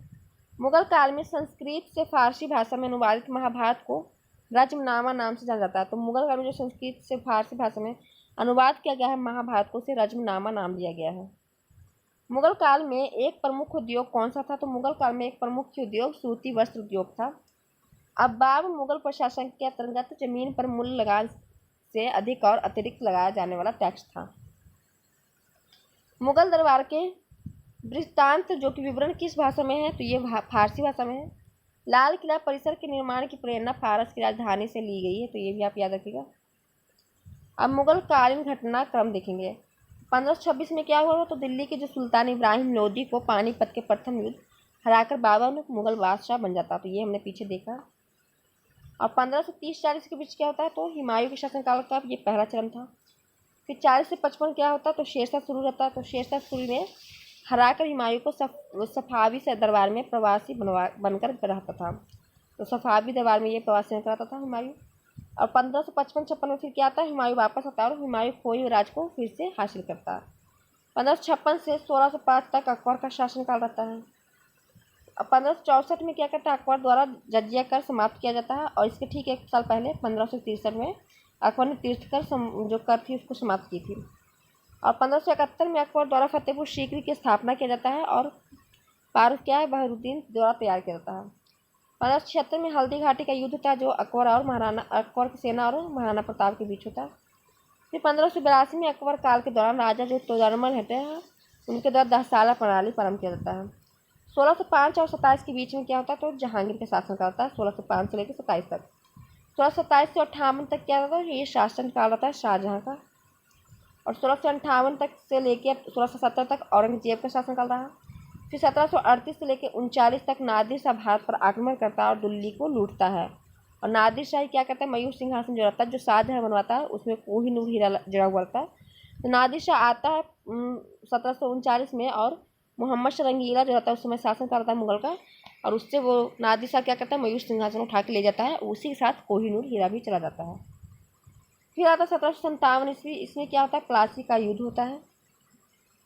मुगल काल में संस्कृत से फारसी भाषा में अनुवादित महाभारत को रजमनामा नाम से जाना जाता है। तो मुगल काल में जो संस्कृत से फारसी भाषा में अनुवाद किया गया है महाभारत को, उसे रजमनामा नाम दिया गया है। मुगल काल में एक प्रमुख उद्योग कौन सा था? तो मुगल काल में एक प्रमुख उद्योग सूती वस्त्र उद्योग था। अब्बाब मुगल प्रशासन के अंतर्गत जमीन पर मूल्य लगान से अधिक और अतिरिक्त लगाया जाने वाला टैक्स था। मुगल दरबार के वृत्तांत जो कि विवरण किस भाषा में है? तो ये फारसी भाषा में है। लाल किला परिसर के निर्माण की प्रेरणा फारस की राजधानी से ली गई है, तो ये भी आप याद रखिएगा। अब मुगल कालीन घटनाक्रम देखेंगे। 1526 में क्या हुआ? तो दिल्ली के जो सुल्तान इब्राहिम लोदी को पानीपत के प्रथम युद्ध हराकर बाबर मुगल बादशाह बन जाता, तो ये हमने पीछे देखा। और 1530-40 के बीच क्या होता है? तो हुमायूं के शासनकाल का ये पहला चरण था। फिर 40 से 55 क्या होता है? तो शेरशाह शुरू रहता है। तो शेरशाह शुरू में हराकर हुमायूं को सफावी से दरबार में प्रवासी बनकर रहता था। तो सफावी दरबार में ये प्रवासी रहता था हुमायूं। और 1555-56 में फिर क्या आता है? हुमायूं वापस आता है और हुमायूं खोए हुए राज को फिर से हासिल करता है। 1556 से 1605 तक अकबर का शासनकाल रहता है। अब 1564 में क्या करता है? अकबर द्वारा जजिया कर समाप्त किया जाता है। और इसके ठीक एक साल पहले 1563 में अकबर ने तीर्थ कर जो कर थी उसको समाप्त की थी। और 1571 में अकबर द्वारा फतेहपुर सीकरी की स्थापना किया जाता है और पारुफ क्या है? बहरुद्दीन द्वारा तैयार किया जाता है। 1576 में हल्दी घाटी का युद्ध था जो अकबर की सेना और महाराणा प्रताप के बीच होता है। फिर 1582 में अकबर काल के दौरान राजा जो तोदरमल रहते हैं उनके द्वारा 10 साला प्रणाली प्रारंभ किया जाता है। 1605 और 27 के बीच में क्या होता है? तो जहांगीर का शासन काल होता है 1605 से लेकर 27 तक। 1627 से 58 तक क्या होता है? ये शासन काल रहता है शाहजहाँ का। और 1658 तक से लेकर 1670 तक औरंगजेब का शासनकाल रहा। फिर 1738 से लेकर 39 तक नादिर शाह भारत पर आक्रमण करता है और दिल्ली को लूटता है। और नादिर शाही क्या करता है? मयूर सिंहासन जो रहता है जो शाहजहाँ बनवाता है उसमें कोहिनूर हीरा जड़ा हुआ रहता है। तो नादिर शाह आता है 1739 में और मोहम्मद शाह रंगीला जो रहता है उस समय शासन करता है मुगल का। और उससे वो नादिर शाह क्या करता है? मयूर सिंहासन उठा के ले जाता है। उसी के साथ कोहिनूर हीरा भी चला जाता है। फिर आता है 1757 ईस्वी। इसमें क्या होता है? प्लासी का युद्ध होता है।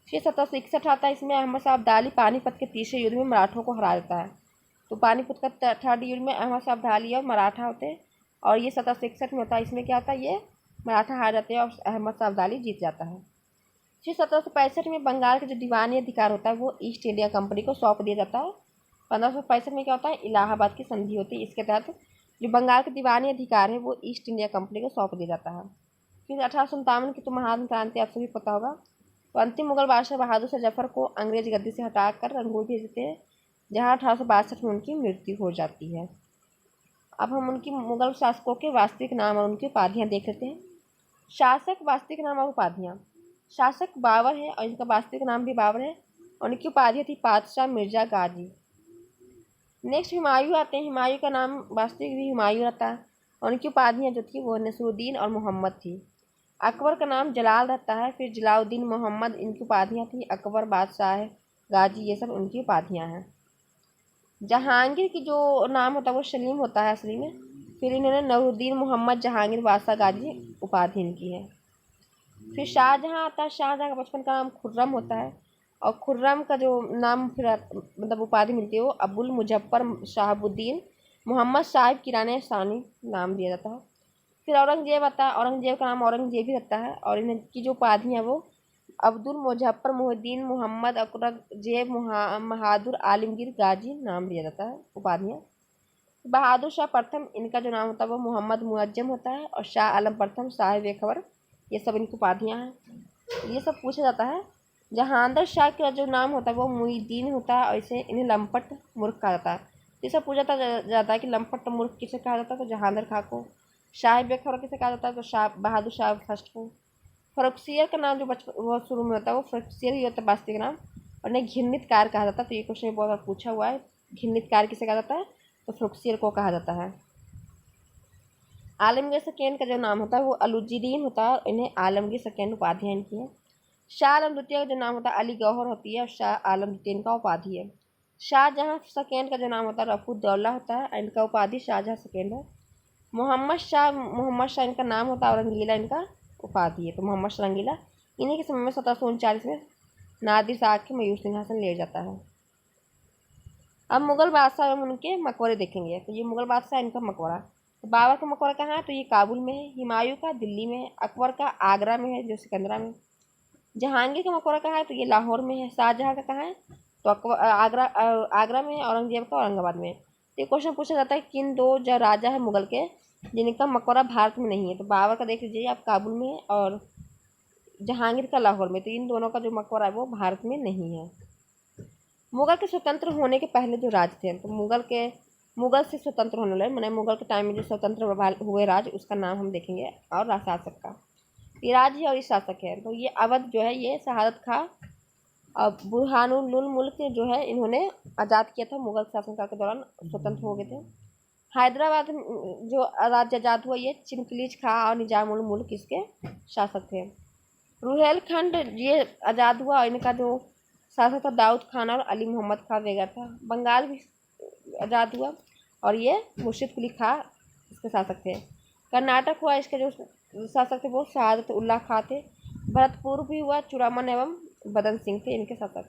फिर 1761 आता है। इसमें अहमद शाह अब्दाली पानीपत के तीसरे युद्ध में मराठों को हरा देता है। तो पानीपत का थर्ड युद्ध में अहमद शाह अब्दाली और मराठा होते हैं और ये 1761 में होता है। इसमें क्या होता है? ये मराठा हार जाते हैं और अहमद शाह अब्दाली जीत जाता है। फिर 1765 में बंगाल का जो दीवानी अधिकार होता है वो ईस्ट इंडिया कंपनी को सौंप दिया जाता है। 1565 में क्या होता है? इलाहाबाद की संधि होती है। इसके तहत जो बंगाल के दीवानी अधिकार है वो ईस्ट इंडिया कंपनी को सौंप दिया जाता है। फिर 1857 की तो महान क्रांति आप सभी पता होगा। तो अंतिम मुगल बादशाह बहादुर शाह जफर को अंग्रेज गद्दी से हटाकर रंगून भेज देते हैं जहाँ 1862 में उनकी मृत्यु हो जाती है। अब हम उनकी मुगल शासकों के वास्तविक नाम और उनकी उपाधियाँ देख लेते हैं। शासक, वास्तविक नाम और उपाधियाँ। शासक बाबर है और इनका वास्तविक नाम भी बाबर है और इनकी उपाधियाँ थी पातशाह, मिर्जा, गाजी। नेक्स्ट हुमायूं आते हैं। हुमायूं का नाम वास्तविक भी हुमायूं रहता है और उनकी उपाधियाँ जो थी वो नसरुद्दीन और मोहम्मद थी। अकबर का नाम जलाल रहता है। फिर जलाउद्दीन, मोहम्मद इनकी उपाधियाँ थी। अकबर, बादशाह, गाजी ये सब उनकी उपाधियाँ हैं। जहांगीर की जो नाम होता है वो सलीम होता है असली में। फिर इन्होंने नवरुद्दीन, मोहम्मद, जहांगीर, बादशाह, गाजी उपाधि इनकी है। फिर शाहजहाँ आता है। शाहजहाँ का बचपन का नाम खुर्रम होता है और खुर्रम का जो नाम फिर मतलब उपाधि मिलती है वो अबुल मुजफ्फर शहाबुद्दीन मोहम्मद साहिब किराने सानी नाम दिया जाता है। फिर औरंगजेब आता है। औरंगजेब का नाम औरंगजेब ही रहता है और इनकी जो उपाधि है वो अब्दुल मुजफ्फर मोहिद्दीन मोहम्मद औरंगजेब बहादुर आलमगीर गाजी नाम दिया जाता है उपाधियाँ। बहादुर शाह प्रथम इनका जो नाम होता है वो मोहम्मद मुअज्जम होता है और शाह आलम प्रथम साहिब बेखबर ये सब इनकी उपाधियाँ हैं। ये सब पूछा जाता है। जहांगीर शाह का जो नाम होता है वो मुईद्दीन होता है और इसे इन्हें लंपट मूर्ख कहा जाता है। ये सब पूछा जाता है कि लंपट मूर्ख किसे कहा जाता है? तो जहांगीर खां को। शाह बेखबर किसे कहा जाता है? तो शाह बहादुर शाह फर्स्ट को। फरुखसियर का नाम जो बचपन वो शुरू में होता है वो फरुखसियर ही होता है वास्तविक नाम और नहीं घिरनितकार कहा जाता है। तो ये क्वेश्चन बहुत बार पूछा हुआ है। घिरनितकार किसे कहा जाता है? तो फरुखसियर को कहा जाता है। आलमगीर सेकेंड का जो नाम होता है वो अलुज्जीदीन होता है और इन्हें आलमगीर सेकेंड उपाधियाँ इनकी है। शाह आलम द्वितीय का जो नाम होता है अली गौहर होती है और शाह आलम द्वितीय इनका उपाधि है। शाहजहां सेकेंड का जो नाम होता है रफुद्दौला होता है, इनका उपाधि शाहजहां सेकेंड है। मोहम्मद शाह इनका नाम होता है और रंगीला इनका उपाधि है। तो मोहम्मद शाह रंगीला इन्हीं के समय में 1739 में नादिर शाह के मयूर सिंहासन ले जाता है। अब मुगल बादशाह एवं उनके मकबरे देखेंगे। तो ये मुगल बादशाह इनका मकबरा, तो बाबर का मकबरा कहाँ है? तो ये काबुल में है। हुमायूं का दिल्ली में है। अकबर का आगरा में है जो सिकंदरा में। जहांगीर का मकबरा कहाँ है? तो ये लाहौर में है। शाहजहाँ का कहाँ है? तो आगरा में है। औरंगजेब का औरंगाबाद में है। तो ये क्वेश्चन पूछा जाता है किन दो जो राजा है मुगल के जिनका मकबरा भारत में नहीं है? तो बाबर का देख लीजिए आप, काबुल में है और जहांगीर का लाहौर में। तो इन दोनों का जो मकबरा है वो भारत में नहीं है। मुगल के स्वतंत्र होने के पहले जो राज थे, तो मुगल से स्वतंत्र होने लगे, मैंने मुगल के टाइम में जो स्वतंत्र हुए राज उसका नाम हम देखेंगे और शासक का। ये राज्य और ये शासक है। तो ये अवध जो है ये शहादत खां और बुरहानुल मुल्क जो है इन्होंने आज़ाद किया था, मुगल शासनकाल के दौरान स्वतंत्र हो गए थे। हैदराबाद जो राज्य आज़ाद हुआ ये चिंकलीज खां और निजामुल मुल्क इसके शासक थे। रुहेलखंड ये आज़ाद हुआ और इनका जो शासक था दाऊद खान और अली मोहम्मद खां बेगर था। बंगाल भी आज़ाद हुआ और ये मुर्शिद कुली खां इसके शासक थे। कर्नाटक हुआ, इसके जो शासक थे वो शहादत उल्लाह खां थे। भरतपुर भी हुआ, चूड़ामन एवं बदन सिंह थे इनके शासक।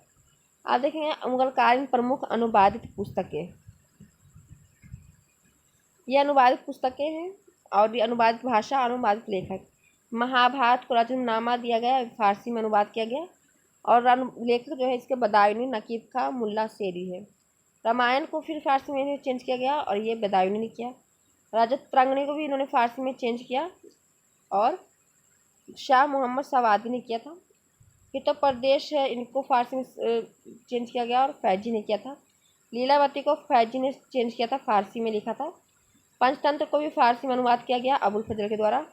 आप देखेंगे मुगलकालीन प्रमुख अनुवादित पुस्तकें, ये अनुवादित पुस्तकें हैं और ये अनुवादित भाषा, अनुवादित लेखक। महाभारत को राजनामा दिया गया, फारसी में अनुवाद किया गया और लेखक जो है इसके बदायूनी नकीब खां मुल्ला शेरी है। रामायण को फिर फारसी में चेंज किया गया और ये बदायूनी ने किया। राजत्रांगनी को भी इन्होंने फारसी में चेंज किया और शाह मोहम्मद सवादी ने किया था। हितोप प्रदेश है इनको फारसी में चेंज किया गया और फैजी ने किया था। लीलावती को फैजी ने चेंज किया था, फारसी में लिखा था। पंचतंत्र को भी फारसी में अनुवाद किया गया अबुल फजल के द्वारा।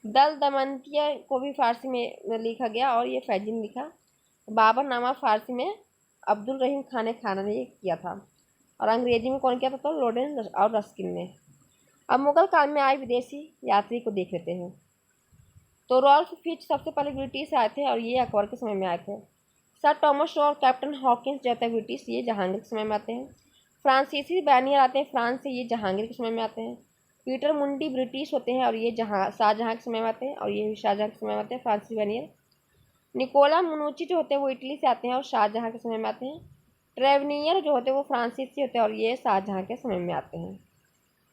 दल दमनतिया को भी फारसी में लिखा गया और ये फैजी ने लिखा। बाबर नामा फारसी में अब्दुल रहीम खान ने किया था और अंग्रेजी में कौन किया था? तो लॉरेंस और रस्किन ने। अब मुगल काल में आए विदेशी यात्री को देख लेते हैं। तो रॉल्फ फिच सबसे पहले ब्रिटिश आए थे और ये अकबर के समय में आए थे। सर टॉमस और कैप्टन हॉकिंस जो थे ब्रिटिश, ये जहांगीर के समय में आते हैं। फ्रांसीसी बैनियर आते हैं फ्रांस से, ये जहांगीर के समय में आते हैं। पीटर मुंडी ब्रिटिश होते हैं और ये शाहजहाँ के समय में आते हैं और ये भी शाहजहाँ के समय में आते हैं फ्रांसीसी बैनियर। निकोला मुनुची जो होते हैं वो इटली से आते हैं और शाहजहाँ के समय में आते हैं। ट्रेवनियर जो होते हैं वो फ्रांसीसी होते हैं और ये शाहजहाँ के समय में आते हैं।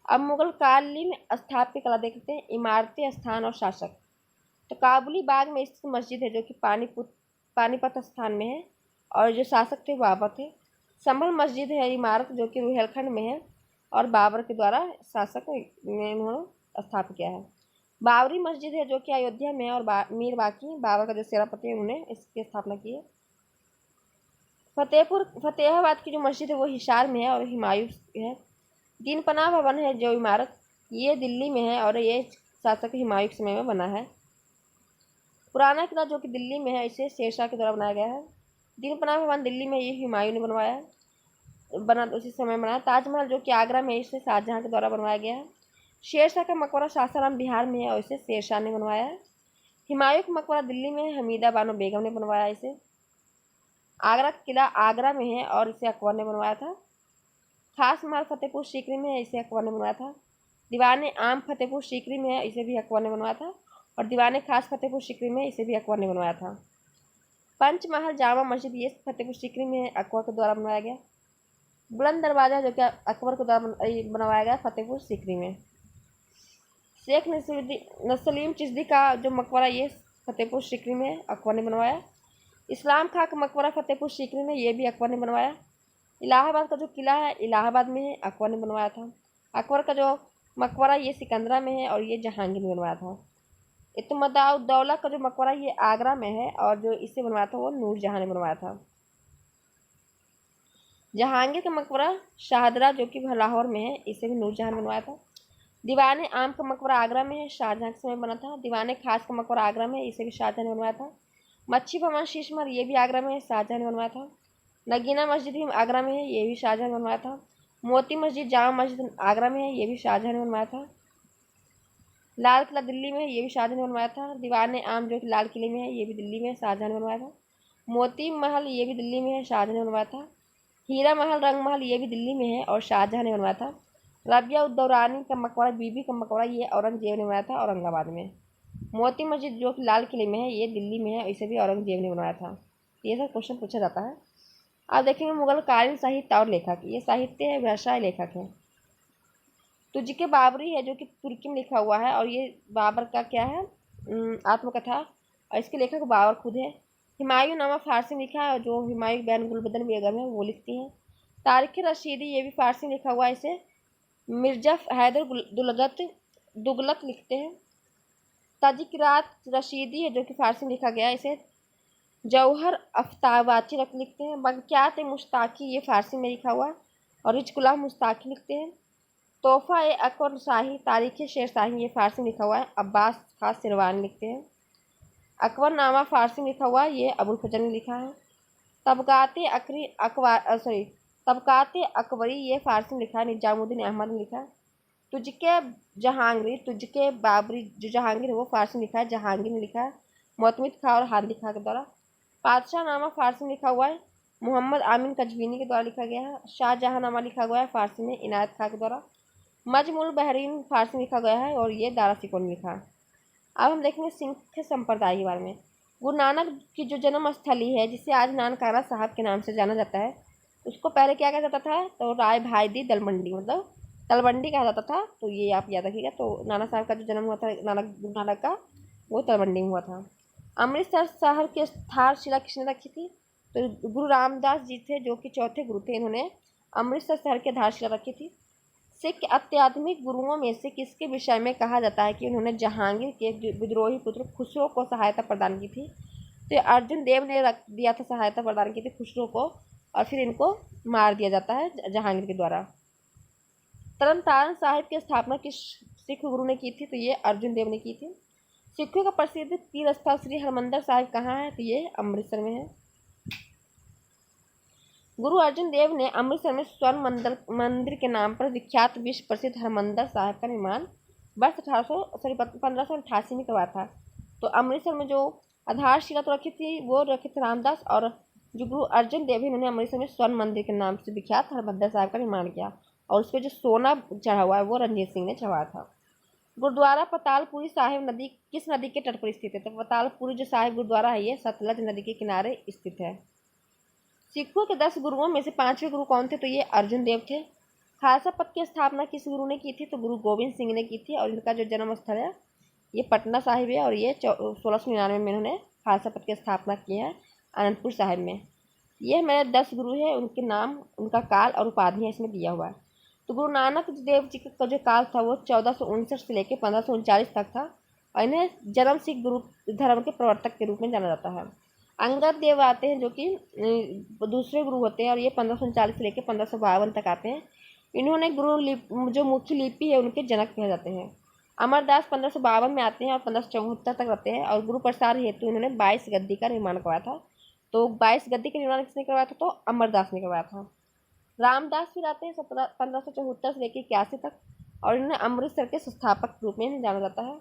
अब मुगल कालीन स्थापत्य कला देखते हैं, इमारतें, स्थान और शासक। तो काबुली बाग में स्थित मस्जिद है जो कि पानीपत स्थान में है और जो शासक थे बाबर थे। संभल मस्जिद है इमारत जो कि रुहेलखंड में है और बाबर के द्वारा शासक ने इन्होंने स्थापित किया है। बाबरी मस्जिद है जो कि अयोध्या में है और मीर बाकी बाबर का जो सेनापति है उन्होंने इसकी स्थापना की है। फतेहाबाद की जो मस्जिद है वो हिसार में है और हुमायूं है। दीन पनाह भवन है जो इमारत ये दिल्ली में है और ये शासक हुमायूं के समय में बना है। पुराना किला जो कि दिल्ली में है इसे शेरशाह के द्वारा बनाया गया है। दीन पनाह भवन दिल्ली में ये हुमायूं ने बनवाया है, उसी समय बनाया। ताजमहल जो कि आगरा में इसे शाहजहाँ के द्वारा बनवाया गया है। शेरशाह का मकबरा सासाराम बिहार में है और इसे शेरशाह ने बनवाया है। हुमायूं का मकबरा दिल्ली में है, हमीदा बानो बेगम ने बनवाया इसे। आगरा का किला आगरा में है और इसे अकबर ने बनवाया था। खास महल फतेहपुर सीकरी में है, इसे अकबर ने बनवाया था। दीवान आम फतेहपुर सीकरी में है, इसे भी अकबर ने बनवाया था और दीवान खास फतेहपुर सीकरी में इसे भी अकबर ने बनवाया था। पंचमहल जामा मस्जिद ये फतेहपुर सीकरी में है, अकबर के द्वारा बनवाया गया। बुलंद दरवाजा जो कि अकबर के द्वारा बनवाया गया फतेहपुर सीकरी में। शेख नसलीम चिश्ती का जो मकबरा ये फतेहपुर सीकरी में है, अकबर ने बनवाया। इस्लाम खां का मकबरा फतेहपुर सीकरी में, ये भी अकबर ने बनवाया। इलाहाबाद का जो किला है इलाहाबाद में है, अकबर ने बनवाया था। अकबर का जो मकबरा ये सिकंदरा में है और ये जहांगीर ने बनवाया था। इत्मीदाद-उद-दौला का जो मकबरा ये आगरा में है और जो इसे बनवाया था वो नूरजहां ने बनवाया था। जहांगीर का मकबरा शाहदरा जो कि लाहौर में है, इसे भी नूरजहां ने बनवाया था। दीवान आम का मकबरा आगरा में है, शाहजहाँ के समय बना था। दीवान खास का मकबरा आगरा में है, इसे भी शाहजहाँ ने बनवाया था। मच्छी भवन शीश महल ये भी आगरा में है, शाहजहाँ ने बनवाया था। नगीना मस्जिद भी आगरा में है, ये भी शाहजहाँ ने बनवाया था। मोती मस्जिद जामा मस्जिद आगरा में है, ये भी शाहजहाँ ने बनवाया था। लाल किला दिल्ली में है, ये भी शाहजहां ने बनवाया था। दीवान आम जो कि लाल किले में है, ये भी दिल्ली में शाहजहां ने बनवाया था। मोती महल ये भी दिल्ली में है, शाहजहां ने बनवाया था। हीरा महल रंग महल ये भी दिल्ली में है और शाहजहां ने बनवाया था। रबिया उद्दौरानी का मकबरा, बीबी का मकबरा, ये औरंगजेब ने बनवाया था औरंगाबाद में। मोती मस्जिद जो कि लाल किले में है, ये दिल्ली में है, इसे भी औरंगजेब ने बनवाया था। ये सब क्वेश्चन पूछा जाता है। अब देखेंगे मुगल कालीन साहित्य और लेखक। ये साहित्य है, भाषा लेखक है। तुझके बाबरी है जो कि तुर्की में लिखा हुआ है और ये बाबर का क्या है, आत्मकथा, और इसके लेखक बाबर खुद है। हुमायूं नामा फारसी में लिखा है, जो हुमायूं बैन गुलबदन बेगम है वो लिखती हैं। तारिख रशीदी ये भी फारसी में लिखा हुआ है, इसे मिर्जा हैदर दुगलत लिखते हैं। तज़किरात रशीदी है जो कि फारसी में लिखा गया है, इसे जौहर अफ्ताबाची लिखते हैं। बगियात मुश्ताकी ये फारसी में लिखा हुआ है और रिजकुल्लाह मुश्ताकी लिखते हैं। तोहफा ए अकबर शाही तारीख़ शेर शाही ये फारसी में लिखा हुआ है, अब्बास खास सिरवानी लिखते हैं। अकबरनामा फारसी में लिखा हुआ है, ये अबुल फजल ने लिखा है। तबकात अकबरी ये फारसी में लिखा है, निजामुद्दीन अहमद ने लिखा है। तुझके जहांगीर, तुझके बाबरी जो जहांगीर है वो फारसी में लिखा है, जहांगीर ने लिखा है, मोतमिद खां और हादी खां के द्वारा। पातशाह नामा फारसी में लिखा हुआ है, मोहम्मद आमीन कजवीनी के द्वारा लिखा गया है। शाहजहां नामा लिखा हुआ है फारसी में, इनायत खां के द्वारा। मजमुल बहरीन फारसी में लिखा गया है और ये दारा सिकोन ने लिखा है। अब हम देखेंगे सिख संप्रदाय के बारे में। गुरु नानक की जो जन्म स्थली है, जिसे आज नानकाना साहब के नाम से जाना जाता है, उसको पहले क्या कहा जाता था, तो राय भाईदी दलमंडी मतलब तलवंडी कहा जाता था। तो ये आप याद रखिएगा। तो नाना साहब का जो जन्म हुआ था गुरु नानक का, वो तलवंडी में हुआ था। अमृतसर शहर की स्थारशिला किसने रखी थी, तो गुरु रामदास जी थे जो कि चौथे गुरु थे, इन्होंने अमृतसर शहर की आधारशिला रखी थी। सिख अत्याधुनिक गुरुओं में से किसके विषय में कहा जाता है कि उन्होंने जहांगीर के विद्रोही पुत्र खुसरो को सहायता प्रदान की थी। तो अर्जुन देव ने रख दिया था, सहायता प्रदान की थी खुसरो को, और फिर इनको मार दिया जाता है जहांगीर के द्वारा। तरन तारण साहिब की स्थापना किस सिख गुरु ने की थी, तो ये अर्जुन देव ने की थी। सिखों का प्रसिद्ध तीर्थ स्थल श्री हरमंदिर साहिब कहाँ है, तो ये अमृतसर में है। गुरु अर्जुन देव ने अमृतसर में स्वर्ण मंदिर के नाम पर विख्यात विश्व प्रसिद्ध हरमंदिर साहिब का निर्माण वर्ष 1588 में करवाया था। तो अमृतसर में जो आधारशिला तो रखी थी वो रखे थे रामदास, और जो गुरु अर्जुन देव है उन्होंने अमृतसर में स्वर्ण मंदिर के नाम से विख्यात हरमंदिर साहिब का निर्माण किया, और उस पर जो सोना चढ़ा हुआ है वो रणजीत सिंह ने चढ़ाया था। गुरुद्वारा पतालपुरी साहिब नदी किस नदी के तट पर स्थित है, तो पतालपुरी जो साहिब गुरुद्वारा है ये सतलज नदी के किनारे स्थित है। सिखों के 10 गुरुओं में से 5वें गुरु कौन थे, तो ये अर्जुन देव थे। खालसा पंथ की स्थापना किस गुरु ने की थी, तो गुरु गोविंद सिंह ने की थी, और इनका जो जन्म स्थल है ये पटना साहिब है, और ये 1699 में इन्होंने खालसा पंथ की स्थापना की है आनंदपुर साहिब में। ये मेरे 10 गुरु हैं, उनके नाम, उनका काल और उपाधियाँ इसमें दिया हुआ है। तो गुरु नानक देव जी का जो काल था वो 1459 से लेकर 1539 तक था, और इन्हें जन्म सिख गुरु धर्म के प्रवर्तक के रूप में जाना जाता है। अंगद देव आते हैं जो कि दूसरे गुरु होते हैं, और ये 1539 से लेकर 1552 तक आते हैं। इन्होंने गुरु जो मुख्य लिपि है उनके जनक कहे जाते हैं। अमरदास 1552 में आते हैं और 1574 तक रहते हैं, और गुरु प्रसार हेतु इन्होंने 22 गद्दी का निर्माण करवाया था। तो 22 गद्दी का निर्माण किसने करवाया था, तो अमरदास ने करवाया था। रामदास फिर आते हैं 1574 से लेकर 81 तक, और इन्होंने अमृतसर के संस्थापक के रूप में जाना जाता है।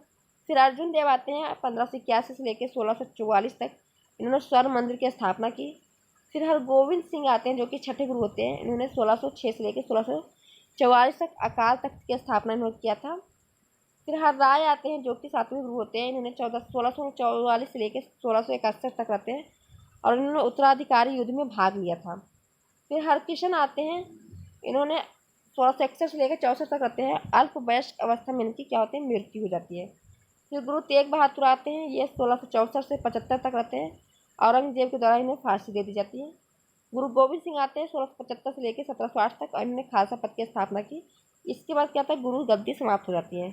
फिर अर्जुन देव आते हैं 1581 से लेकर 1644 तक, इन्होंने स्वर्ण मंदिर की स्थापना की। फिर हरगोविंद सिंह आते हैं जो कि छठे गुरु होते हैं, इन्होंने 1606 से लेकर 1644 तक अकाल तख्त की स्थापना इन्होंने किया था। फिर हर राय आते हैं जो कि 7वें गुरु होते हैं, इन्होंने 1644 से लेकर 1661 तक रहते हैं, और इन्होंने उत्तराधिकारी युद्ध में भाग लिया था। फिर हरकिशन आते हैं, इन्होंने 1661 से लेकर 64 तक रहते हैं। अल्प वयस्क अवस्था में इनकी क्या होती है, मृत्यु हो जाती है। फिर गुरु तेग बहादुर आते हैं, ये 1664 से 75 तक रहते हैं, औरंगजेब के द्वारा इन्हें फांसी दे दी जाती है। गुरु गोविंद सिंह आते हैं 1675 से लेकर 1708 तक, और इन्होंने खालसा पंथ की स्थापना की। इसके बाद क्या था, गुरु गद्दी समाप्त हो जाती है।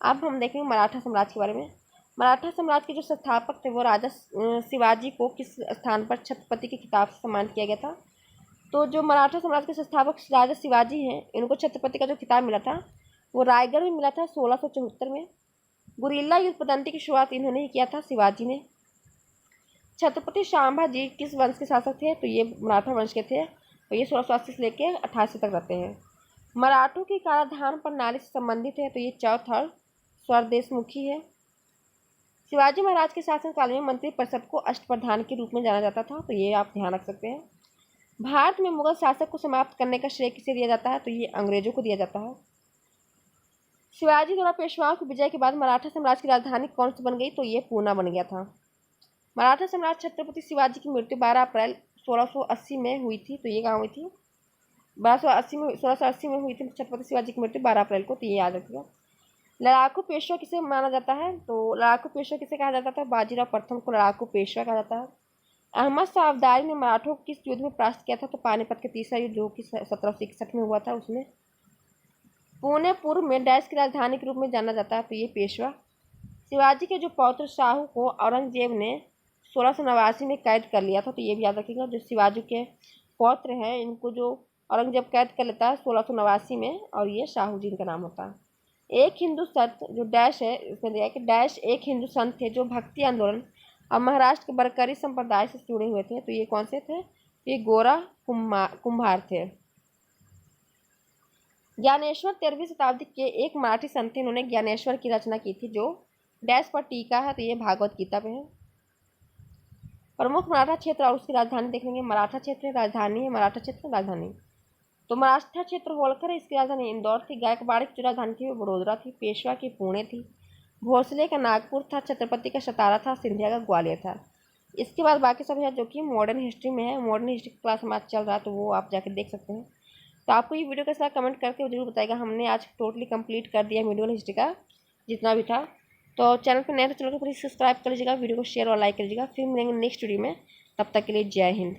अब हम देखेंगे मराठा साम्राज्य के बारे में। मराठा साम्राज्य के जो संस्थापक थे वो राजा शिवाजी को किस स्थान पर छत्रपति के खिताब से सम्मानित किया गया था, तो जो मराठा साम्राज्य के संस्थापक राजा शिवाजी हैं इनको छत्रपति का जो खिताब मिला था वो रायगढ़ में मिला था 1674 में। गुरिल्ला युद्ध पद्धति की शुरुआत इन्होंने ही किया था, शिवाजी ने। छत्रपति शांभाजी किस वंश के शासक थे, तो ये मराठा वंश के थे, और ये 1680 से लेकर 88 तक रहते हैं। मराठों की कराधान प्रणाली से संबंधित है, तो ये चौथ और स्वदेशमुखी है। शिवाजी महाराज के शासनकाल में मंत्रिपरिषद को अष्टप्रधान के रूप में जाना जाता था, तो ये आप ध्यान रख सकते हैं। भारत में मुगल शासक को समाप्त करने का श्रेय किसे दिया जाता है, तो ये अंग्रेजों को दिया जाता है। शिवाजी द्वारा पेशवाओं की विजय के बाद मराठा साम्राज्य की राजधानी कौन सी बन गई, तो ये पूना बन गया था। मराठा सम्राट छत्रपति शिवाजी की मृत्यु 12 अप्रैल 1680 में हुई थी, तो ये कहाँ हुई थी, 1680 में हुई थी छत्रपति शिवाजी की मृत्यु 12 अप्रैल को, तो ये याद रखिएगा। लड़ाकू पेशवा किसे माना जाता है, तो लड़ाकू पेशवा किसे कहा जाता था, बाजीराव प्रथम को लड़ाकू पेशवा कहा जाता है। अहमद शाह अब्दाली ने मराठों को किस युद्ध में परास्त किया था, तो पानीपत के तीसरा युद्ध जो कि 1761 में हुआ था उसमें। पुणे पूर्व में डैश की राजधानी के रूप में जाना जाता है, तो ये पेशवा। शिवाजी के जो पौत्र शाहू को औरंगजेब ने 1689 में कैद कर लिया था, तो ये भी याद रखिएगा। जो शिवाजी के पौत्र हैं इनको जो औरंगजेब कैद कर लेता है 1689 में, और ये शाहू जी इनका नाम होता है। एक हिंदू संत जो डैश है, इसमें दिया है कि डैश एक हिंदू संत थे जो भक्ति आंदोलन और महाराष्ट्र के बरकरी संप्रदाय से जुड़े हुए थे, तो ये कौन से थे, ये गोरा कुम्हार थे। ज्ञानेश्वर 13वीं शताब्दी के एक मराठी संत थे, इन्होंने ज्ञानेश्वर की रचना की थी जो डैश पर टीका है, तो ये भागवत गीता पे है। प्रमुख मराठा क्षेत्र और उसकी राजधानी देखेंगे। मराठा क्षेत्र राजधानी है, मराठा क्षेत्र राजधानी, तो मराठा क्षेत्र होलकर है, इसकी राजधानी इंदौर थी। गायकवाड़ की जो राजधानी थी वो बड़ोदरा थी। पेशवा की पुणे थी। भोसले का नागपुर था। छत्रपति का सतारा था। सिंधिया का ग्वालियर था। इसके बाद बाकी सब है जो कि मॉडर्न हिस्ट्री में है। मॉडर्न हिस्ट्री क्लास में आज चल रहा है, तो वो आप जाकर देख सकते हैं। तो आपको ये वीडियो कैसा कमेंट करके जरूर बताएगा। हमने आज टोटली कंप्लीट कर दिया मीडियल हिस्ट्री का जितना भी था। तो चैनल पर नए तो चैनल को प्लीज़ सब्सक्राइब कर लीजिएगा, वीडियो को शेयर और लाइक कर लीजिएगा। फिर मिलेंगे नेक्स्ट वीडियो में, तब तक के लिए जय हिंद।